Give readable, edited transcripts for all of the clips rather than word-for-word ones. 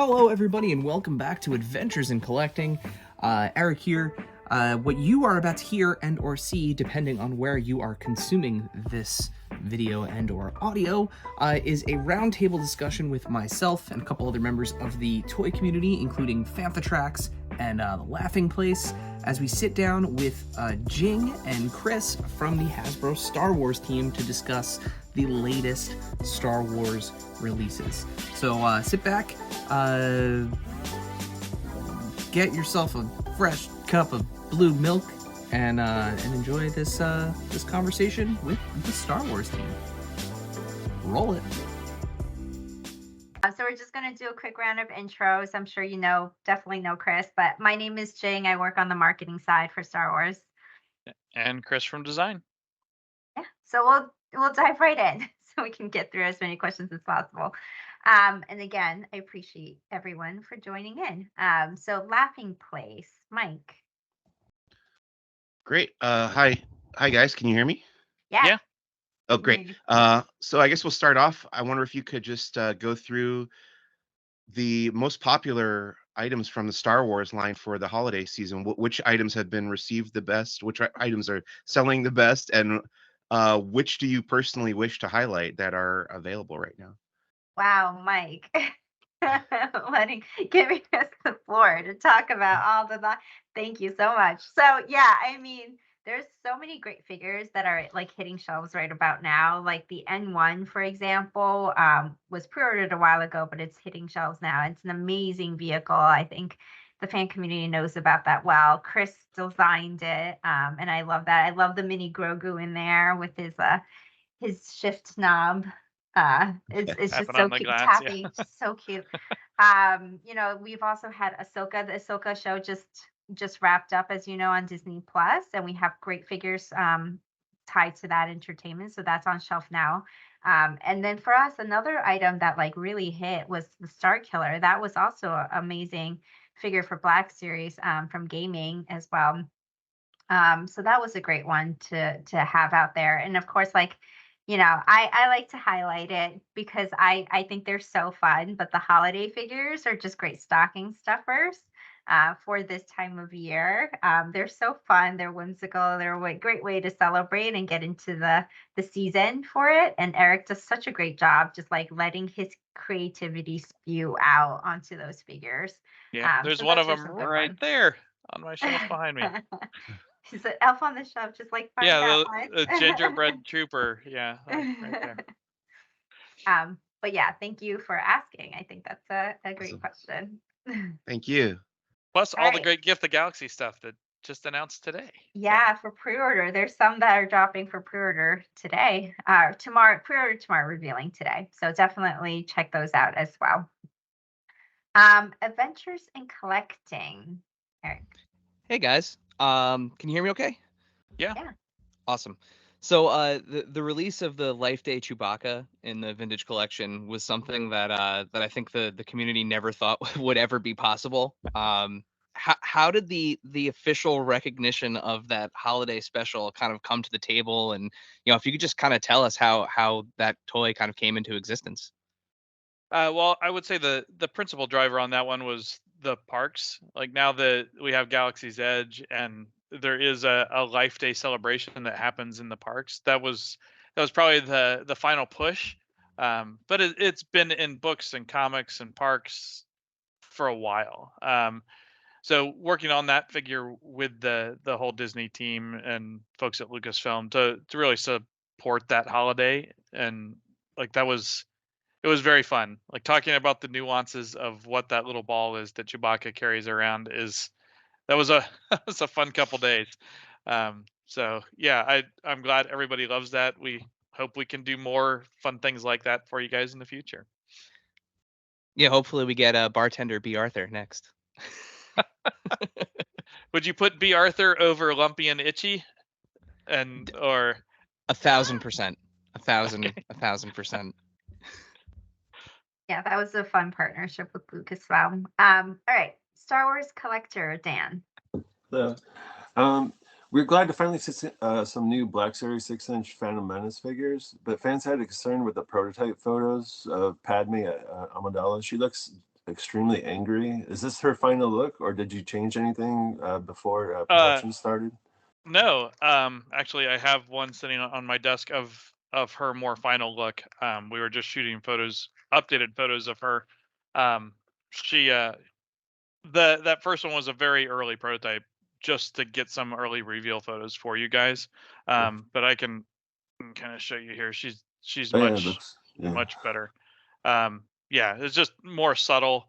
Hello, everybody, and welcome back to Adventures in Collecting. Eric here. What you are about to hear and or see, depending on where you are consuming this video and or audio, is a roundtable discussion with myself and a couple other members of the toy community, including Fanfatrax and The Laughing Place, as we sit down with Jing and Chris from the Hasbro Star Wars team to discuss the latest Star Wars releases. So sit back, get yourself a fresh cup of blue milk, and enjoy this this conversation with the Star Wars team. Roll it. So we're just going to do a quick round of intros. I'm sure you definitely know Chris, but my name is Jing. I work on the marketing side for Star Wars. And Chris from design. Yeah, so we'll dive right in so we can get through as many questions as possible. And again, I appreciate everyone for joining in. So Laughing Place, Mike. Great. Hi guys. Can you hear me? Yeah. Oh, great. So I guess we'll start off. I wonder if you could just go through the most popular items from the Star Wars line for the holiday season. Which items have been received the best? Which items are selling the best? And which do you personally wish to highlight that are available right now? Wow, Mike. Giving us the floor to talk about all the thank you so much. So yeah, I mean, there's so many great figures that are like hitting shelves right about now. Like the N1, for example, was pre-ordered a while ago, but it's hitting shelves now. It's an amazing vehicle. I think the fan community knows about that well. Chris designed it, and I love that. I love the mini Grogu in there with his shift knob. It's just so cute. Tappy, just so cute. We've also had Ahsoka. The Ahsoka show just wrapped up, as you know, on Disney Plus, and we have great figures tied to that entertainment. So that's on shelf now. And then for us, another item that like really hit was the Star Killer. That was also an amazing figure for Black Series from gaming as well. So that was a great one to have out there. And of course, like, I like to highlight it because I think they're so fun, but the holiday figures are just great stocking stuffers for this time of year. They're so fun. They're whimsical. They're a great way to celebrate and get into the season for it. And Eric does such a great job just like letting his creativity spew out onto those figures. Yeah, there's one of them right there on my shelf behind me. Is it Elf on the Shelf? Just like the gingerbread trooper. Yeah, right there. But yeah, thank you for asking. I think that's a great question. Thank you. Plus all the great Gift the Galaxy stuff that just announced today. Yeah, for pre-order. There's some that are dropping for pre-order today. Tomorrow, pre-order tomorrow, revealing today. So definitely check those out as well. Adventures in Collecting. Eric. Hey guys. Can you hear me okay? Yeah. Awesome. So the release of the Life Day Chewbacca in the Vintage Collection was something that I think the community never thought would ever be possible. How did the official recognition of that holiday special kind of come to the table? And if you could just kind of tell us how that toy kind of came into existence. Well, I would say the principal driver on that one was the parks. Like now that we have Galaxy's Edge and there is a Life Day celebration that happens in the parks, that was probably the final push. But it's been in books and comics and parks for a while. So working on that figure with the whole Disney team and folks at Lucasfilm to really support that holiday, and like it was very fun. Like talking about the nuances of what that little ball is that Chewbacca carries around that was a fun couple days. So yeah, I'm glad everybody loves that. We hope we can do more fun things like that for you guys in the future. Yeah, hopefully we get bartender B. Arthur next. Would you put B. Arthur over Lumpy and Itchy? Or 1,000%. 1,000%. Yeah, that was a fun partnership with Lucasfilm. All right, Star Wars collector Dan. Hello. We're glad to finally see some new Black Series 6-inch Phantom Menace figures, but fans had a concern with the prototype photos of Padme Amidala. She looks extremely angry. Is this her final look, or did you change anything before Uh, production started? No, actually, I have one sitting on my desk of her more final look. We were just shooting photos, updated photos of her. She that first one was a very early prototype, just to get some early reveal photos for you guys. But I can kind of show you here. She's Oh, yeah, it much looks, yeah. much better. Yeah, it's just more subtle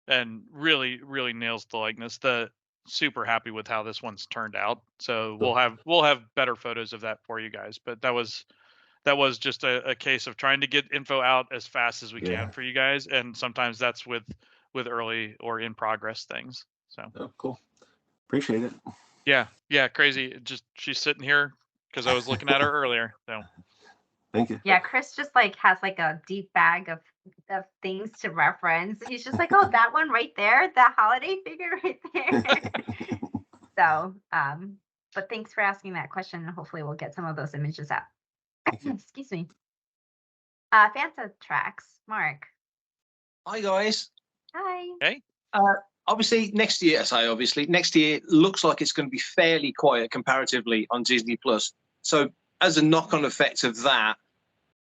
and really nails the likeness. The super happy with how this one's turned out. So we'll have better photos of that for you guys. But that was just a case of trying to get info out as fast as we Yeah. can for you guys, and sometimes that's with early or in progress things. So Oh, cool. Appreciate it. yeah, crazy. Just she's sitting here because I was looking at her earlier. So Thank you. Yeah, Chris just like has like a deep bag of things to reference. He's just like, oh, that one right there, the holiday figure right there. So, but thanks for asking that question, and hopefully we'll get some of those images out. Excuse me. Fanta Tracks, Mark. Hi guys. Hi. hey, Obviously next year, next year looks like it's going to be fairly quiet comparatively on Disney Plus. So as a knock-on effect of that,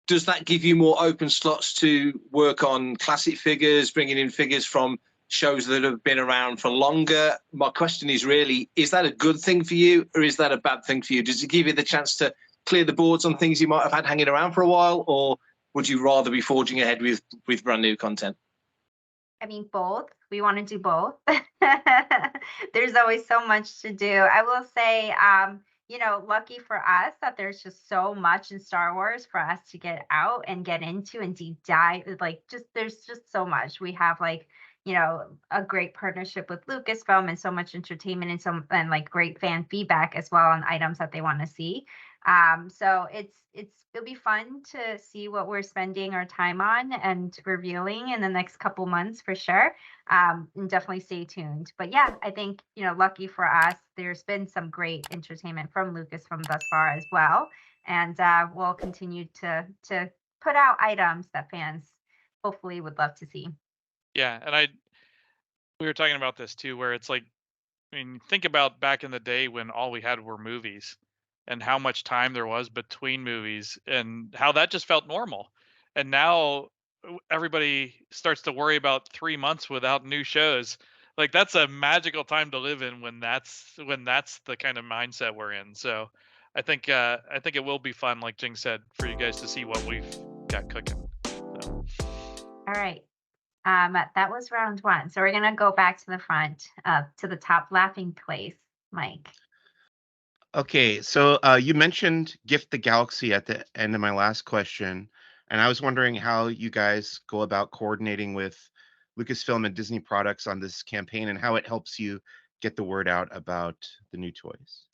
does that give you more open slots to work on classic figures, bringing in figures from shows that have been around for longer? My question is really, is that a good thing for you, or is that a bad thing for you? Does it give you the chance to clear the boards on things you might have had hanging around for a while, or would you rather be forging ahead with brand new content? I mean, both. We want to do both. There's always so much to do. I will say, lucky for us that there's just so much in Star Wars for us to get out and get into and deep dive. Like, there's just so much. We have a great partnership with Lucasfilm and so much entertainment and like great fan feedback as well on items that they want to see. So it'll be fun to see what we're spending our time on and revealing in the next couple months for sure. And definitely stay tuned. But yeah, I think, lucky for us, there's been some great entertainment from Lucasfilm thus far as well. And we'll continue to put out items that fans hopefully would love to see. yeah, and we were talking about this too, where it's like, I mean, think about back in the day when all we had were movies, and how much time there was between movies, and how that just felt normal. And now everybody starts to worry about 3 months without new shows. Like, that's a magical time to live in when that's the kind of mindset we're in. So I think it will be fun, like Jing said, for you guys to see what we've got cooking. So. All right. That was round one. So we're gonna go back to the front, to the top laughing place, Mike. Okay, so you mentioned Gift the Galaxy at the end of my last question, and I was wondering how you guys go about coordinating with Lucasfilm and Disney products on this campaign and how it helps you get the word out about the new toys.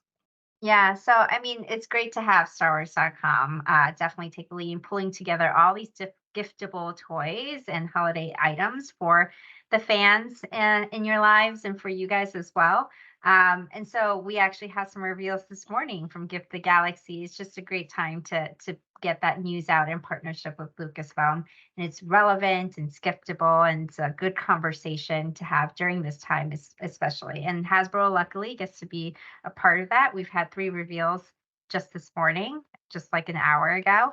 Yeah, so I mean, it's great to have StarWars.com definitely take the lead in pulling together all these giftable toys and holiday items for the fans in your lives and for you guys as well. And so we actually have some reveals this morning from Gift the Galaxy. It's just a great time to get that news out in partnership with Lucasfilm. And it's relevant and skippable, and it's a good conversation to have during this time, especially. And Hasbro luckily gets to be a part of that. We've had 3 reveals just this morning, just like an hour ago.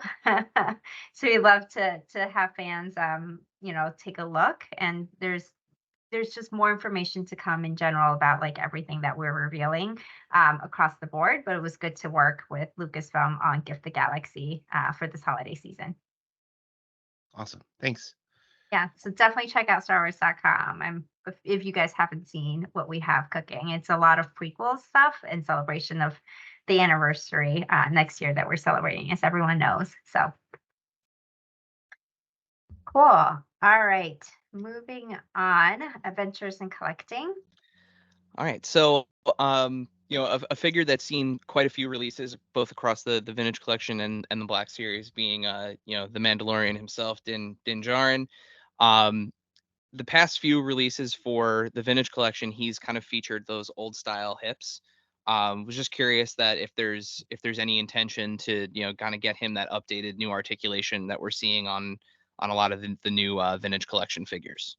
So we love to have fans take a look, and there's just more information to come in general about like everything that we're revealing across the board. But it was good to work with Lucasfilm on Gift the Galaxy for this holiday season. Awesome. Thanks. Yeah, so definitely check out StarWars.com. If you guys haven't seen what we have cooking, it's a lot of prequel stuff in celebration of the anniversary next year that we're celebrating, as everyone knows. So cool. All right, moving on. Adventures in collecting. All right, so a figure that's seen quite a few releases, both across the Vintage Collection and the Black Series, being the Mandalorian himself, Din Djarin. The past few releases for the Vintage Collection, he's kind of featured those old style hips. Was just curious that if there's any intention to kind of get him that updated new articulation that we're seeing on a lot of the new Vintage Collection figures.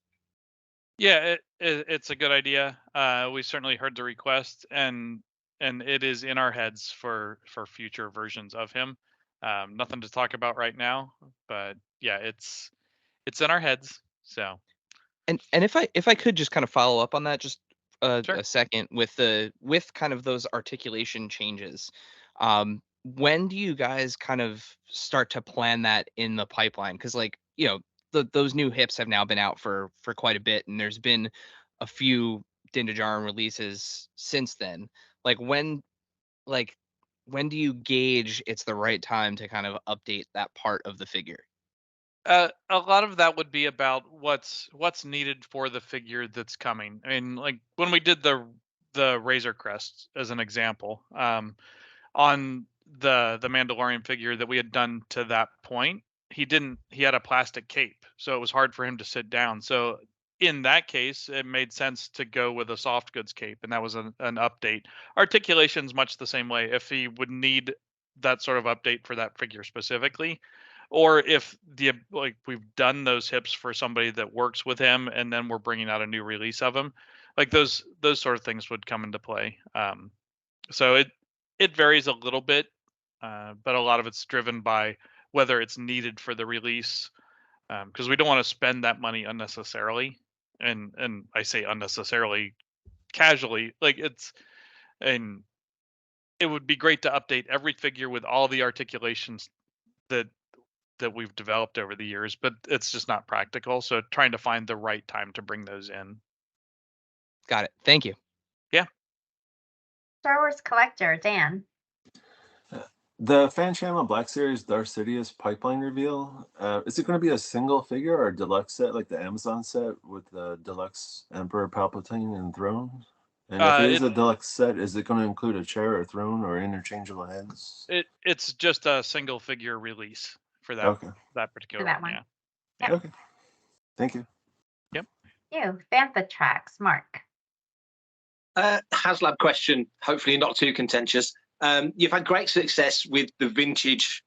Yeah, it's a good idea. We certainly heard the request, and it is in our heads for future versions of him. Nothing to talk about right now, but yeah, it's in our heads. So And if I could just kind of follow up on that just sure. a second with kind of those articulation changes. When do you guys kind of start to plan that in the pipeline? Because like, you know, those new hips have now been out for quite a bit, and there's been a few Dindajaran releases since then. Like like when do you gauge it's the right time to kind of update that part of the figure? A lot of that would be about what's needed for the figure that's coming. I mean, like when we did the Razor Crest as an example, on the Mandalorian figure that we had done to that point, he had a plastic cape, so it was hard for him to sit down. So in that case, it made sense to go with a soft goods cape, and that was an update. Articulation's much the same way. If he would need that sort of update for that figure specifically, or if like we've done those hips for somebody that works with him, and then we're bringing out a new release of him, like those sort of things would come into play. So it varies a little bit, but a lot of it's driven by whether it's needed for the release, because we don't want to spend that money unnecessarily. And I say unnecessarily casually, like and it would be great to update every figure with all the articulations that we've developed over the years, but it's just not practical. So trying to find the right time to bring those in. Got it. Thank you. Yeah. Star Wars collector Dan. The fan channel Black Series Darth Sidious pipeline reveal, is it going to be a single figure or a deluxe set like the Amazon set with the deluxe Emperor Palpatine and throne? And if it is a deluxe set, is it going to include a chair or throne or interchangeable heads? It's just a single figure release for that that particular that one. one. Yeah. Okay. Thank you. Yep. You, Bantha Tracks, Mark. HasLab question, hopefully not too contentious. You've had great success with the vintage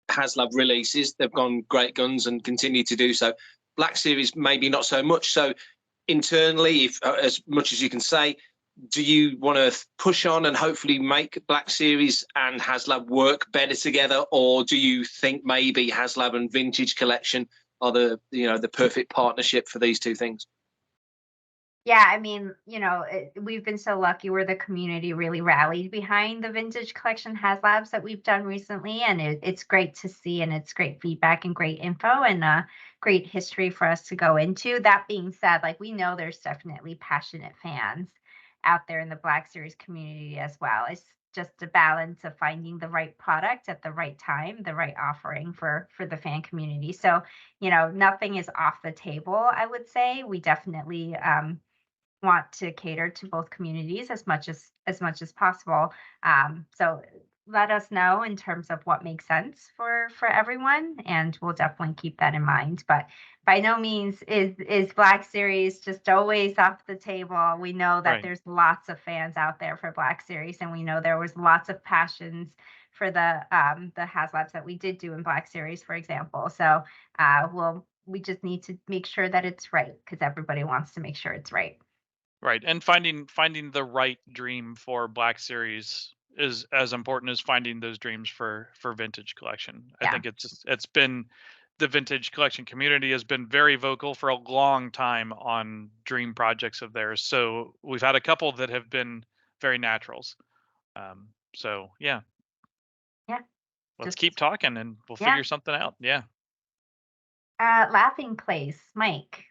HasLab releases. They've gone great guns and continue to do so. Black Series maybe not so much. So internally, if as much as you can say, do you want to push on and hopefully make Black Series and HasLab work better together, or do you think maybe HasLab and Vintage Collection are the perfect partnership for these two things? Yeah, I mean, we've been so lucky where the community really rallied behind the Vintage Collection HasLabs that we've done recently, and it's great to see, and it's great feedback and great info and great history for us to go into. That being said, like we know there's definitely passionate fans out there in the Black Series community as well. It's just a balance of finding the right product at the right time, the right offering for the fan community. So, nothing is off the table, I would say. We definitely want to cater to both communities as much as possible. So let us know in terms of what makes sense for everyone, and we'll definitely keep that in mind. But by no means is Black Series just always off the table. We know that there's lots of fans out there for Black Series, and we know there was lots of passions for the HasLabs that we did do in Black Series, for example. So we just need to make sure that it's right, because everybody wants to make sure it's right. Right, and finding the right dream for Black Series is as important as finding those dreams for Vintage Collection. I think it's been the Vintage Collection community has been very vocal for a long time on dream projects of theirs. So we've had a couple that have been very naturals. So yeah, let's keep talking and we'll figure something out. Yeah. Laughing Place, Mike.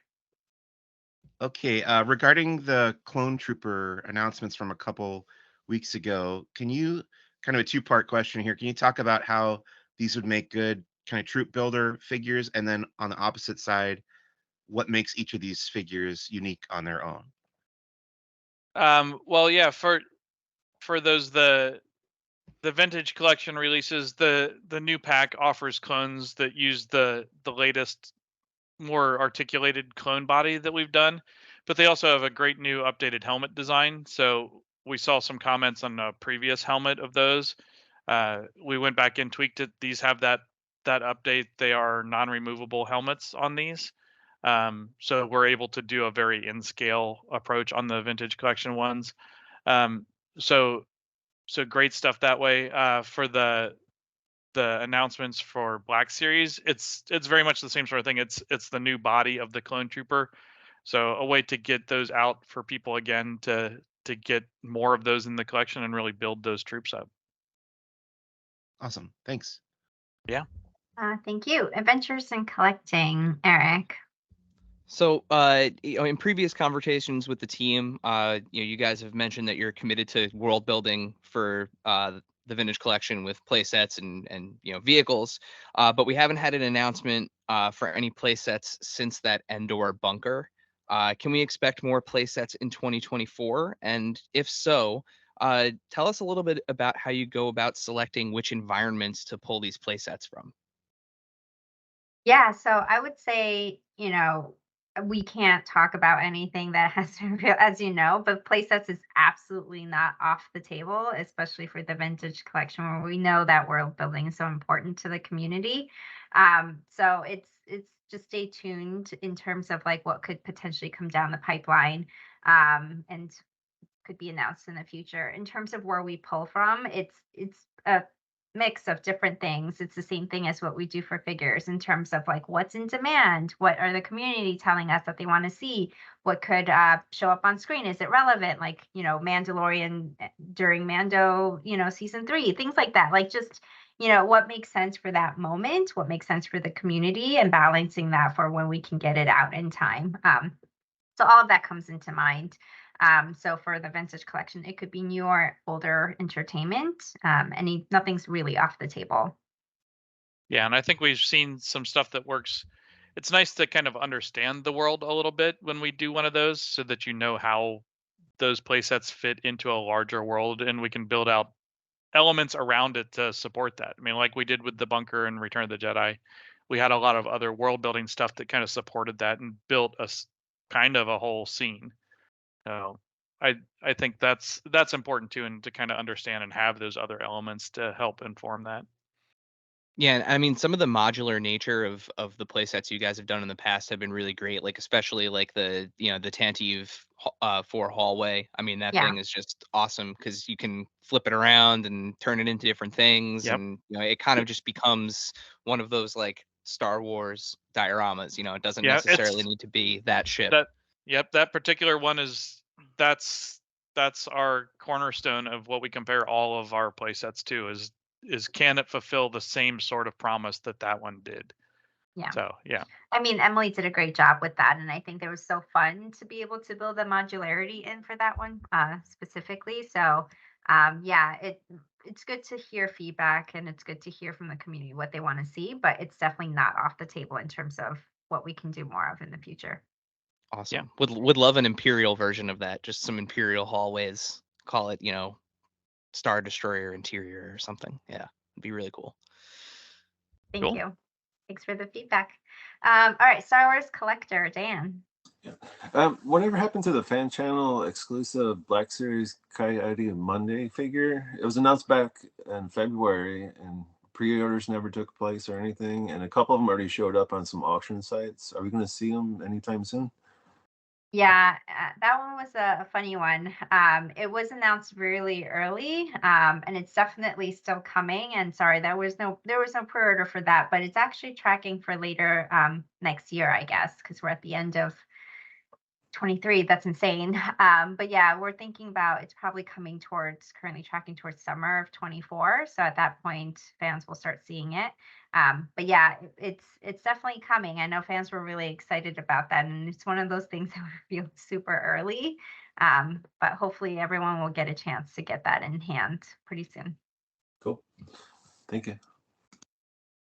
Okay, regarding the Clone Trooper announcements from a couple weeks ago, can you, kind of a two-part question here, can you talk about how these would make good kind of troop builder figures, and then on the opposite side, what makes each of these figures unique on their own? Well, yeah, for those the Vintage Collection releases, the new pack offers clones that use the latest, more articulated clone body that we've done, but they also have a great new updated helmet design. So we saw some comments on a previous helmet of those. We went back and tweaked it. These have that update. They are non-removable helmets on these. So we're able to do a very in-scale approach on the vintage collection ones. Um, so great stuff that way. For the announcements for Black Series, it's very much the same sort of thing. It's the new body of the Clone Trooper, so a way to get those out for people again to get more of those in the collection and really build those troops up. Awesome. Thanks. Yeah. Thank you. Adventures in Collecting, Eric. So, in previous conversations with the team, you guys have mentioned that you're committed to world building for the vintage collection with playsets and vehicles, but we haven't had an announcement for any playsets since that Endor bunker. Can we expect more playsets in 2024? And if so, tell us a little bit about how you go about selecting which environments to pull these playsets from. Yeah, so I would say, we can't talk about anything that has to be, as you know, but playsets is absolutely not off the table, especially for the vintage collection where we know that world building is so important to the community. So it's just stay tuned in terms of like what could potentially come down the pipeline, and could be announced in the future. In terms of where we pull from, it's a mix of different things. It's the same thing as what we do for figures in terms of like what's in demand, what are the community telling us that they want to see, what could show up on screen, is it relevant, like Mandalorian during Mando season 3, things like that, like just what makes sense for that moment, what makes sense for the community, and balancing that for when we can get it out in time. So all of that comes into mind. So for the vintage collection, it could be new or older entertainment. Nothing's really off the table. Yeah, and I think we've seen some stuff that works. It's nice to kind of understand the world a little bit when we do one of those, so that you know how those playsets fit into a larger world, and we can build out elements around it to support that. I mean, like we did with the bunker and Return of the Jedi, we had a lot of other world building stuff that kind of supported that and built kind of a whole scene. So I think that's important too, and to kind of understand and have those other elements to help inform that. Yeah, and I mean, some of the modular nature of the playsets you guys have done in the past have been really great. Like especially like the Tantive 4 hallway. I mean, that Yeah. thing is just awesome because you can flip it around and turn it into different things, Yep. and it kind of just becomes one of those like Star Wars dioramas. It doesn't Yeah, necessarily need to be that ship. That particular one that's our cornerstone of what we compare all of our playsets to, is can it fulfill the same sort of promise that one did? Yeah. So yeah. I mean, Emily did a great job with that, and I think it was so fun to be able to build the modularity in for that one specifically. So yeah, it's good to hear feedback, and it's good to hear from the community what they want to see, but it's definitely not off the table in terms of what we can do more of in the future. Awesome. Yeah. Would love an Imperial version of that. Just some Imperial hallways. Call it, Star Destroyer interior or something. Yeah, it'd be really cool. Thank Cool. you. Thanks for the feedback. All right, Star Wars Collector, Dan. Whatever happened to the fan channel exclusive Black Series Coyote Monday figure? It was announced back in February, and pre-orders never took place or anything. And a couple of them already showed up on some auction sites. Are we going to see them anytime soon? Yeah, that one was a funny one. It was announced really early, and it's definitely still coming. And sorry, there was no pre-order for that, but it's actually tracking for later next year, I guess, because we're at the end of 23. That's insane. But yeah, we're thinking about it's probably currently tracking towards summer of 24. So at that point, fans will start seeing it. But yeah, it's definitely coming. I know fans were really excited about that, and it's one of those things that we feel super early. But hopefully everyone will get a chance to get that in hand pretty soon. Cool. Thank you.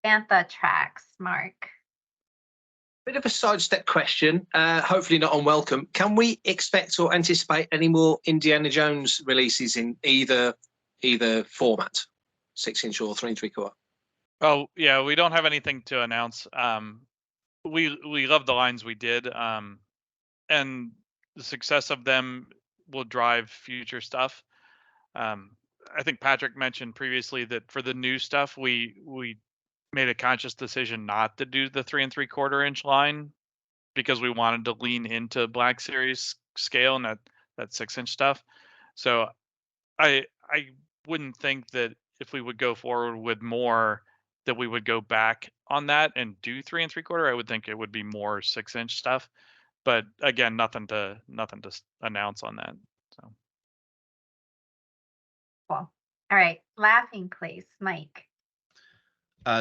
Bantha tracks, Mark. Bit of a sidestep question, hopefully not unwelcome. Can we expect or anticipate any more Indiana Jones releases in either format, 6-inch or 3 3/4? Oh yeah, we don't have anything to announce. We love the lines we did, and the success of them will drive future stuff. I think Patrick mentioned previously that for the new stuff, we made a conscious decision not to do the 3 3/4 inch line because we wanted to lean into Black Series scale and that 6-inch stuff. So I wouldn't think that if we would go forward with more, that we would go back on that and do 3 3/4. I would think it would be more 6-inch stuff. But again, nothing to announce on that. So Cool. All right. Laughing place, Mike.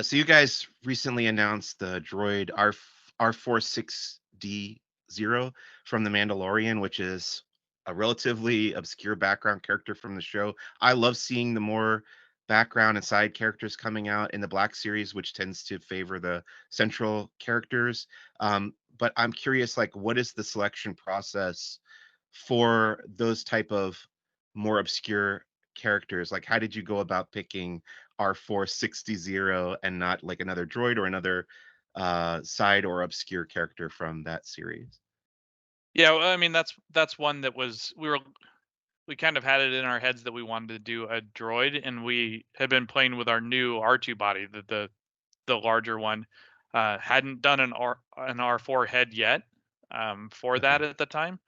So you guys recently announced the droid R46D0 from The Mandalorian, which is a relatively obscure background character from the show. I love seeing the more background and side characters coming out in the Black Series, which tends to favor the central characters. But I'm curious, like, what is the selection process for those type of more obscure characters? Like, how did you go about picking R460 and not like another droid or another side or obscure character from that series? yeah, well, I mean that's one that we kind of had it in our heads that we wanted to do a droid, and we had been playing with our new R2 body, the larger one. Hadn't done an R4 head yet for that Okay. at the time.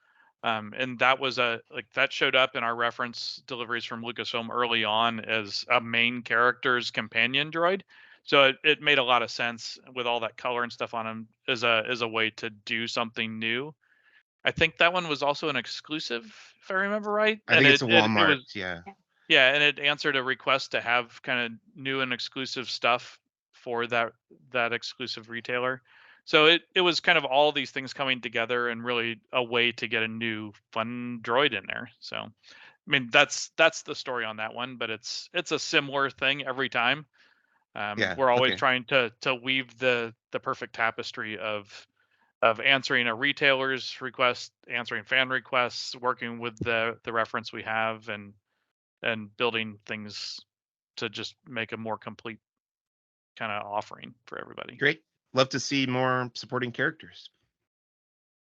And that was that showed up in our reference deliveries from Lucasfilm early on as a main character's companion droid. So it made a lot of sense with all that color and stuff on him as a way to do something new. I think that one was also an exclusive, if I remember right. I And think it's a it Walmart. was, Yeah. yeah, and it answered a request to have kind of new and exclusive stuff for that exclusive retailer. So it was kind of all these things coming together and really a way to get a new fun droid in there. So I mean that's the story on that one, but it's a similar thing every time. Yeah. We're always Okay. trying to weave the perfect tapestry of answering a retailer's request, answering fan requests, working with the reference we have, and building things to just make a more complete kind of offering for everybody. Great. Love to see more supporting characters.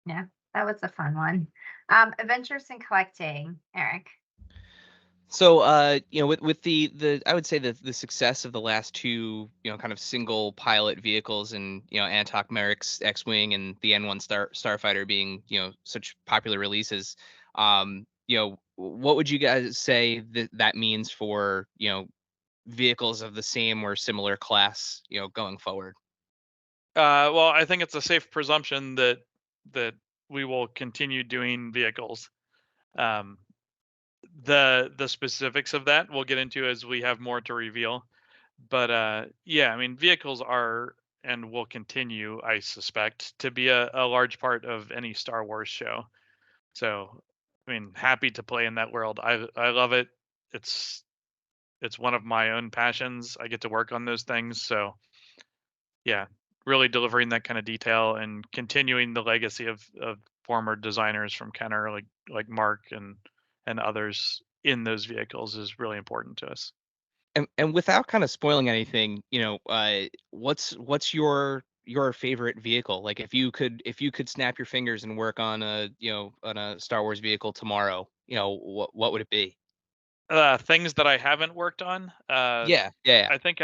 Yeah, that was a fun one. Adventures in collecting, Eric. So, with the I would say the success of the last two, kind of single pilot vehicles, and Antok Merrick's X-wing and the N1 Starfighter being such popular releases, what would you guys say that means for vehicles of the same or similar class, going forward? Well, I think it's a safe presumption that we will continue doing vehicles. Um, the specifics of that we'll get into as we have more to reveal. But yeah, I mean, vehicles are and will continue, I suspect, to be a large part of any Star Wars show. So, I mean, happy to play in that world. I love it. It's one of my own passions. I get to work on those things. So, yeah, really delivering that kind of detail and continuing the legacy of former designers from Kenner, like Mark and others in those vehicles is really important to us. And without kind of spoiling anything, what's your favorite vehicle? Like, if you could snap your fingers and work on a Star Wars vehicle tomorrow, what would it be? Things that I haven't worked on. Yeah. I think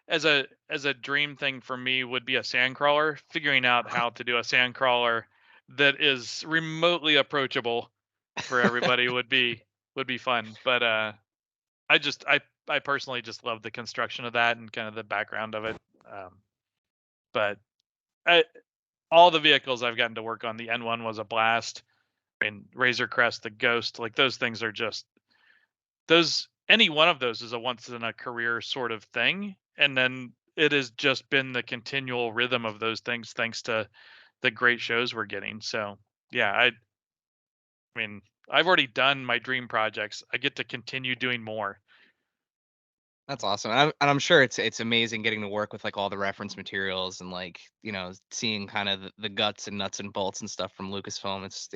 as a dream thing for me would be a sandcrawler. Figuring out how to do a sandcrawler that is remotely approachable for everybody would be fun. But I personally just love the construction of that and kind of the background of it. But all the vehicles I've gotten to work on, the N1 was a blast. I mean, Razor Crest, the Ghost, like those things are just those. Any one of those is a once in a career sort of thing, and then it has just been the continual rhythm of those things, thanks to the great shows we're getting. So yeah, I mean, I've already done my dream projects. I get to continue doing more. That's awesome. And I'm sure it's amazing getting to work with like all the reference materials and like, seeing kind of the guts and nuts and bolts and stuff from Lucasfilm. It's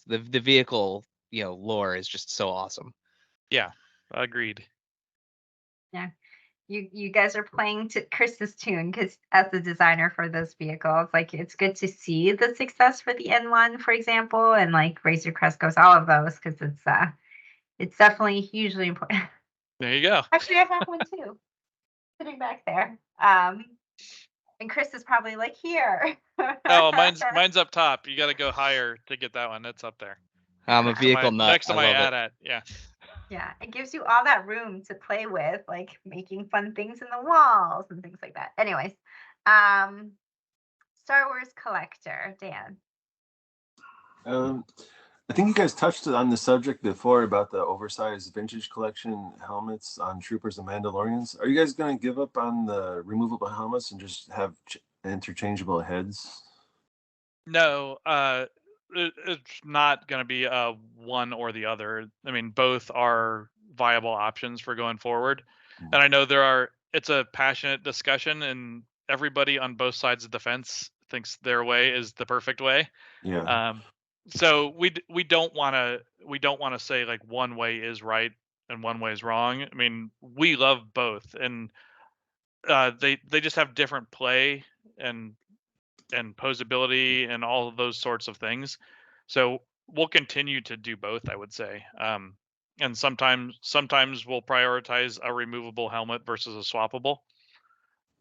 the vehicle, lore is just so awesome. Yeah, agreed. Yeah. You guys are playing to Chris's tune, because as the designer for those vehicles, like, it's good to see the success for the N1, for example, and like Razor Crest goes, all of those, because it's definitely hugely important. There you go. Actually, I have one too, sitting back there. And Chris is probably like, here. Oh, mine's up top. You got to go higher to get that one. That's up there. I'm a Next to vehicle nut. Next to I my love it. AT-AT. Yeah. Yeah, it gives you all that room to play with, like making fun things in the walls and things like that. Anyways, Star Wars collector, Dan. I think you guys touched on the subject before about the oversized vintage collection helmets on Troopers and Mandalorians. Are you guys going to give up on the removable helmets and just have interchangeable heads? No, it's not going to be one or the other. I mean, both are viable options for going forward. And I know it's a passionate discussion, and everybody on both sides of the fence thinks their way is the perfect way. Yeah. So we don't want to say like one way is right and one way is wrong. I mean, we love both, and they just have different play and posability and all of those sorts of things. So we'll continue to do both, I would say. And sometimes we'll prioritize a removable helmet versus a swappable,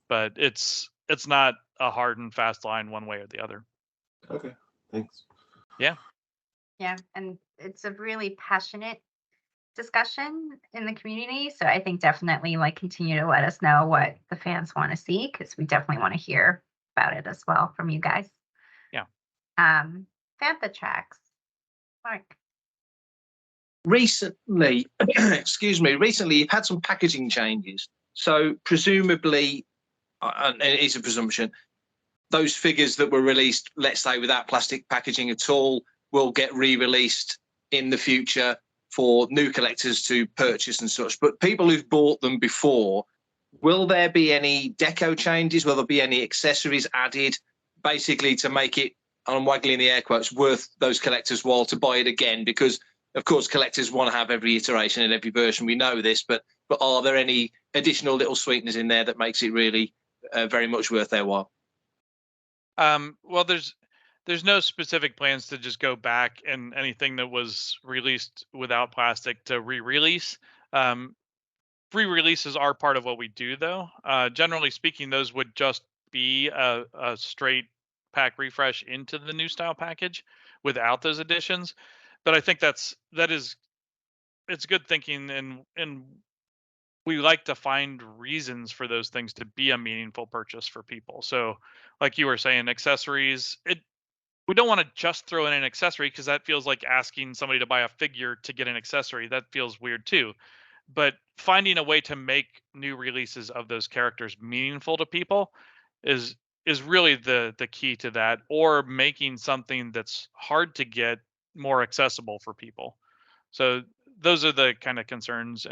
but it's not a hard and fast line one way or the other. Okay, thanks. Yeah. Yeah, and it's a really passionate discussion in the community. So I think definitely like continue to let us know what the fans want to see, because we definitely want to hear about it as well from you guys. Yeah. Fantha tracks. Mark. Recently, recently you've had some packaging changes. So presumably, and it's a presumption, those figures that were released, let's say without plastic packaging at all, will get re-released in the future for new collectors to purchase and such. But people who've bought them before, will there be any deco changes? Will there be any accessories added, basically to make it, I'm waggling the air quotes, worth those collectors' while to buy it again? Because of course collectors want to have every iteration and every version. We know this, but are there any additional little sweeteners in there that makes it really very much worth their while? Well, there's no specific plans to just go back and anything that was released without plastic to re-release. Re-releases are part of what we do, though. Generally speaking, those would just be a straight pack refresh into the new style package without those additions. But I think it's good thinking, and we like to find reasons for those things to be a meaningful purchase for people. So, like you were saying, accessories, we don't want to just throw in an accessory, because that feels like asking somebody to buy a figure to get an accessory. That feels weird too. But finding a way to make new releases of those characters meaningful to people is really the key to that, or making something that's hard to get more accessible for people. So those are the kind of concerns.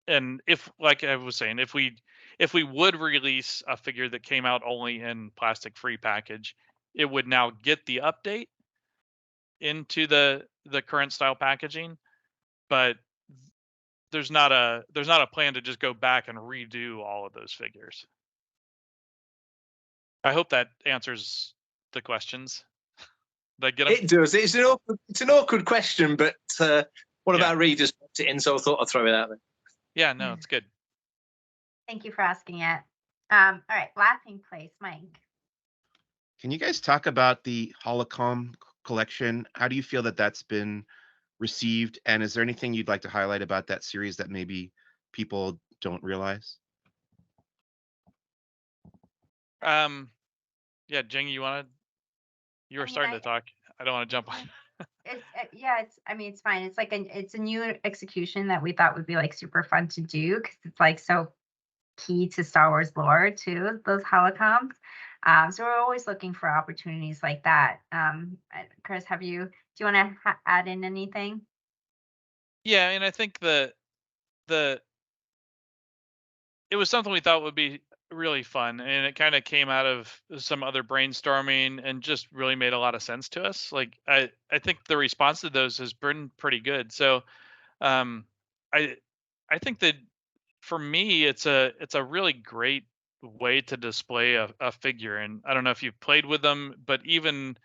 And if, like I was saying, if we would release a figure that came out only in plastic free package, it would now get the update into the current style packaging, but there's not a plan to just go back and redo all of those figures. I hope that answers the questions. Did I get them? It does. It's an awkward question, but one of our readers put it in, so I thought I'd throw it out there. Yeah, no, it's good. Thank you for asking it. All right, Laughing Place, Mike. Can you guys talk about the Holocom collection? How do you feel that that's been received? And is there anything you'd like to highlight about that series that maybe people don't realize? Yeah, Jing, you were starting to talk. I don't want to jump on. It's fine. It's like it's a new execution that we thought would be like super fun to do, because it's like so key to Star Wars lore too, those holocoms. So we're always looking for opportunities like that. Chris, do you want to add in anything? Yeah, and I think it was something we thought would be really fun, and it kind of came out of some other brainstorming and just really made a lot of sense to us. Like I think the response to those has been pretty good. So I think that for me it's a really great way to display a figure. And I don't know if you've played with them, but even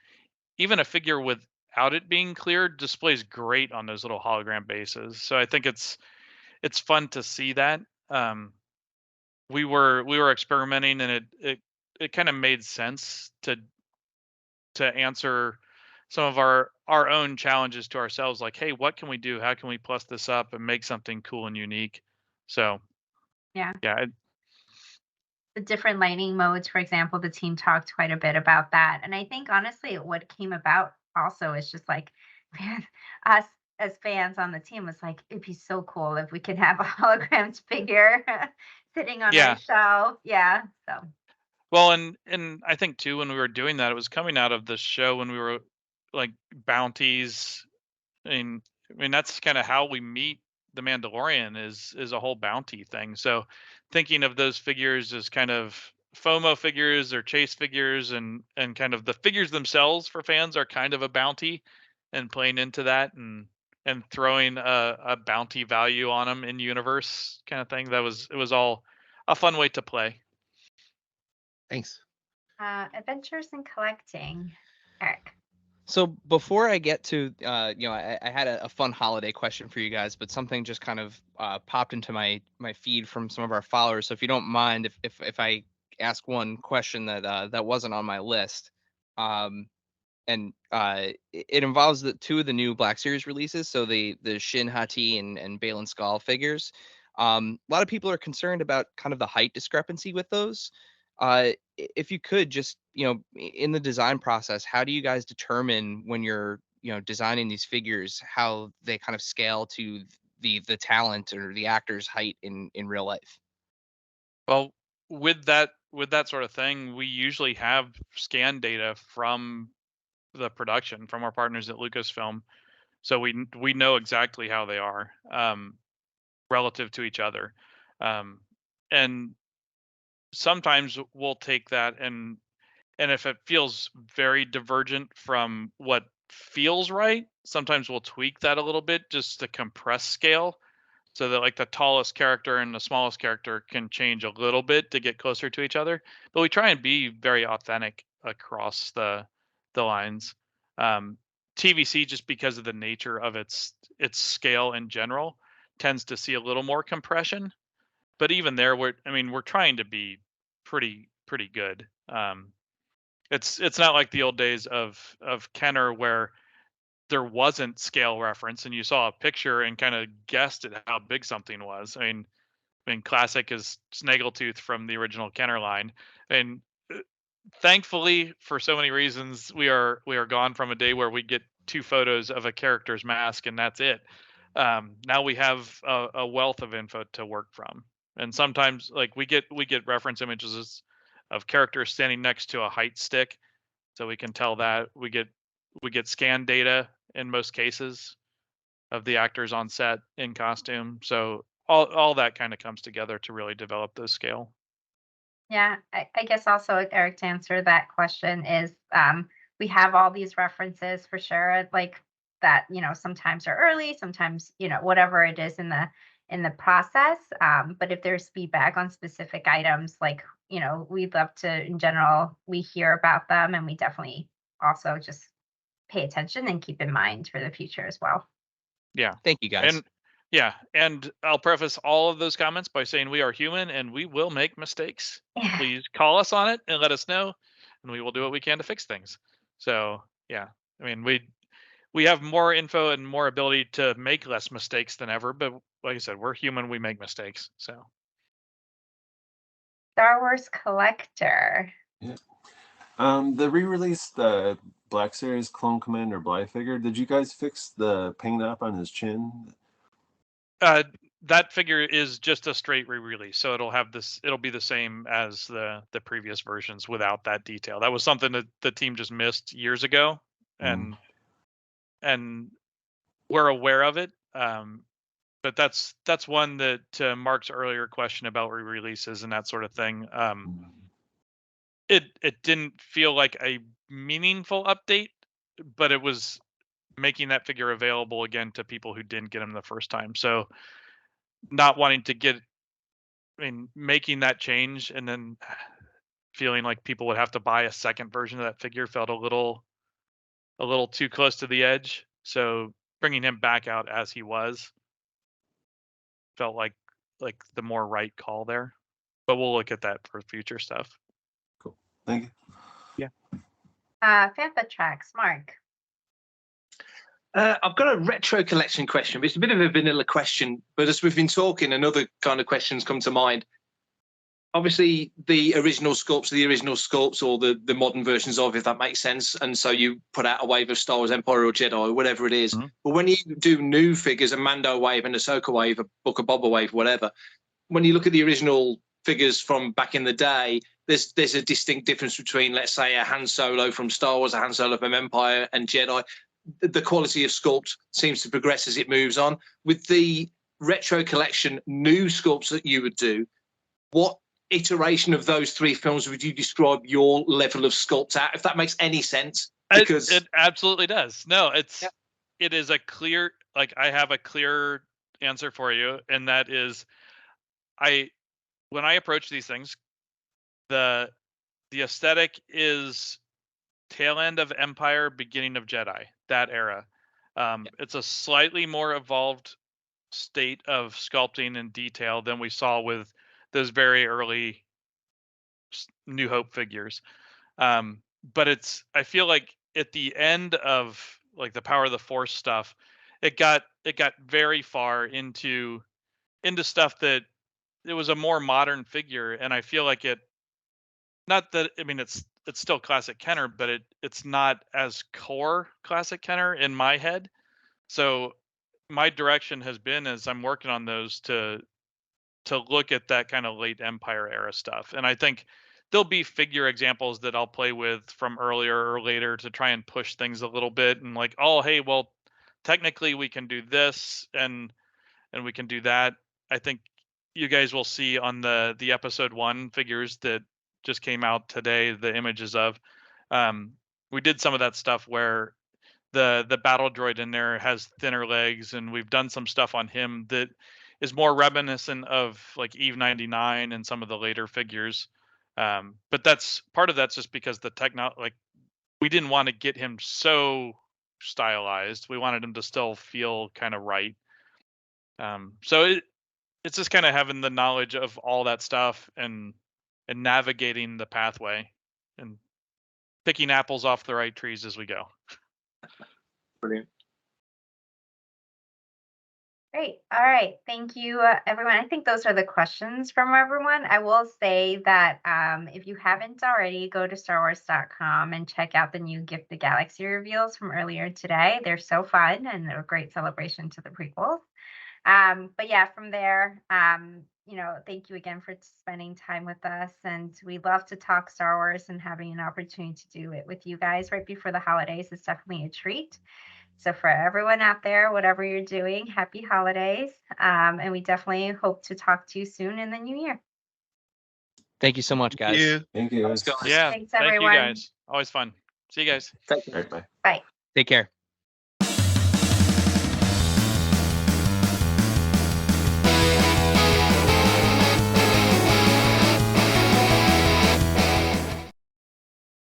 a figure without it being clear displays great on those little hologram bases. So I think it's fun to see that. We were experimenting, and it it kind of made sense to answer some of our own challenges to ourselves, like, hey, what can we do? How can we plus this up and make something cool and unique? So Yeah. yeah, The different lighting modes, for example, the team talked quite a bit about that. And I think honestly, what came about also is just like us as fans on the team was like, it'd be so cool if we could have a hologrammed figure sitting on our yeah. shelf. Yeah. So Well, and I think too, when we were doing that, it was coming out of the show when we were like bounties. I mean that's kind of how we meet the Mandalorian is a whole bounty thing. So thinking of those figures as kind of FOMO figures or chase figures, and kind of the figures themselves for fans are kind of a bounty, and playing into that and throwing a bounty value on them in universe kind of thing. It was all a fun way to play. Thanks. adventures in collecting. Eric. So before I get to, I had a fun holiday question for you guys, but something just kind of popped into my feed from some of our followers. So if you don't mind, if I ask one question that wasn't on my list, and it involves the two of the new Black Series releases, so the Shin Hati and Balin Skull figures. A lot of people are concerned about kind of the height discrepancy with those. If you could just, in the design process, how do you guys determine when you're, designing these figures, how they kind of scale to the talent or the actor's height in real life? Well, with that sort of thing, we usually have scan data from the production, from our partners at Lucasfilm, so we know exactly how they are relative to each other, and sometimes we'll take that and if it feels very divergent from what feels right, sometimes we'll tweak that a little bit just to compress scale, so that like the tallest character and the smallest character can change a little bit to get closer to each other. But we try and be very authentic across the lines. Um, TVC, just because of the nature of its scale in general, tends to see a little more compression. But even there, we're trying to be pretty good. It's not like the old days of Kenner where there wasn't scale reference and you saw a picture and kind of guessed at how big something was. I mean, classic is Snaggletooth from the original Kenner line, and thankfully, for so many reasons, we are gone from a day where we get two photos of a character's mask and that's it. Now we have a wealth of info to work from, and sometimes like we get reference images of characters standing next to a height stick, so we can tell that we get scan data in most cases of the actors on set in costume. So all that kind of comes together to really develop the scale. Yeah, I guess also, Eric, to answer that question is we have all these references for sure, like that, sometimes are early, sometimes, whatever it is in the process. But if there's feedback on specific items, like, we'd love to, in general, we hear about them and we definitely also just pay attention and keep in mind for the future as well. Yeah. Thank you, guys. And yeah, and I'll preface all of those comments by saying we are human and we will make mistakes. Yeah. Please call us on it and let us know, and we will do what we can to fix things. So yeah, I mean we have more info and more ability to make less mistakes than ever, but like I said, we're human, we make mistakes. So Star Wars collector. Yeah. The re-release, the Black Series Clone Commander Bly figure, did you guys fix the paint up on his chin? that figure is just a straight re-release, so it'll be the same as the previous versions without that detail. That was something that the team just missed years ago, and we're aware of it. But that's one that, to Mark's earlier question about re-releases and that sort of thing, it didn't feel like a meaningful update, but it was making that figure available again to people who didn't get him the first time. So not wanting to making that change and then feeling like people would have to buy a second version of that figure felt a little too close to the edge. So bringing him back out as he was felt like the more right call there. But we'll look at that for future stuff. Cool. Thank you. Fantha Tracks, Mark. I've got a retro collection question, but it's a bit of a vanilla question. But as we've been talking, another kind of questions come to mind. Obviously, the original sculpts, or the modern versions of, if that makes sense. And so you put out a wave of Star Wars Empire or Jedi or whatever it is. Mm-hmm. But when you do new figures, a Mando wave, an Ahsoka wave, a Book of Boba wave, whatever, when you look at the original figures from back in the day, there's a distinct difference between, let's say, a Han Solo from Star Wars, a Han Solo from Empire and Jedi. The quality of sculpt seems to progress as it moves on. With the retro collection new sculpts that you would do, what iteration of those three films would you describe your level of sculpt at, if that makes any sense? Because it absolutely does. No, it is a clear, like, I have a clear answer for you, and that is, when I approach these things, the aesthetic is tail end of Empire, beginning of Jedi, that era. It's a slightly more evolved state of sculpting and detail than we saw with those very early New Hope figures. But I feel like at the end of like the Power of the Force stuff, it got very far into stuff that it was a more modern figure, and I feel like it's still classic Kenner, but it's not as core classic Kenner in my head. So my direction has been, as I'm working on those, to look at that kind of late Empire era stuff. And I think there'll be figure examples that I'll play with from earlier or later to try and push things a little bit, and like, oh, hey, well, technically we can do this and we can do that. I think you guys will see on the episode 1 figures that just came out today, the images of, we did some of that stuff where the battle droid in there has thinner legs, and we've done some stuff on him that is more reminiscent of like Eve 99 and some of the later figures. But that's just because we didn't want to get him so stylized. We wanted him to still feel kind of right. So it's just kind of having the knowledge of all that stuff and navigating the pathway and picking apples off the right trees as we go. brilliant. Great. All right. Thank you, everyone. I think those are the questions from everyone. I will say that if you haven't already, go to StarWars.com and check out the new Gift the Galaxy reveals from earlier today. They're so fun and they're a great celebration to the prequels. But yeah, from there, thank you again for spending time with us. And we love to talk Star Wars, and having an opportunity to do it with you guys right before the holidays is definitely a treat. So for everyone out there, whatever you're doing, happy holidays. And we definitely hope to talk to you soon in the new year. Thank you so much, guys. Thank you. Thanks, guys. Yeah. Thanks, Thank everyone. you guys. Always fun. See you guys. Thank you. All right, bye. Bye. Take care.